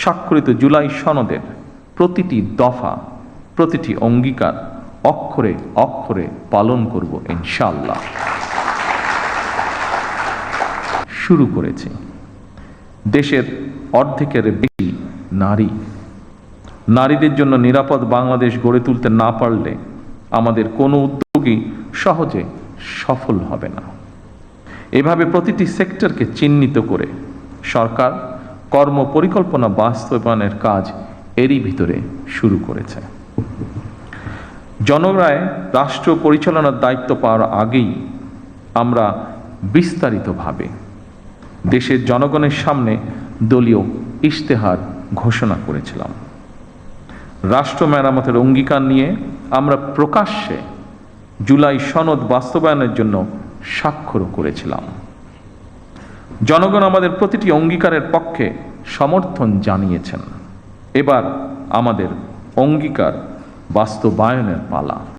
স্বাক্ষরিত জুলাই সনদের প্রতিটি দফা, প্রতিটি অঙ্গীকার অক্ষরে অক্ষরে পালন করব ইনশাআল্লাহ। শুরু করেছি। দেশের অর্ধেকের বেশি নারী। নারীদের জন্য নিরাপদ বাংলাদেশ গড়ে তুলতে না পারলে আমাদের কোনো উদ্যোগই সহজে সফল হবে না। এভাবে প্রতিটি সেক্টরকে চিহ্নিত করে সরকার কর্মপরিকল্পনা বাস্তবায়নের কাজ এরই ভিতরে শুরু করেছে। জনগণের রাষ্ট্র পরিচালনার দায়িত্ব পাওয়ার আগেই আমরা বিস্তারিতভাবে দেশের জনগণের সামনে দলীয় ইশতেহার ঘোষণা করেছিলাম। রাষ্ট্র মেরামতের অঙ্গীকার নিয়ে আমরা প্রকাশ্যে জুলাই সনদ বাস্তবায়নের জন্য স্বাক্ষর করেছিলাম। জনগণ আমাদের প্রতিটি অঙ্গীকারের পক্ষে সমর্থন জানিয়েছেন। এবার আমাদের অঙ্গীকার বাস্তবায়নের পালা।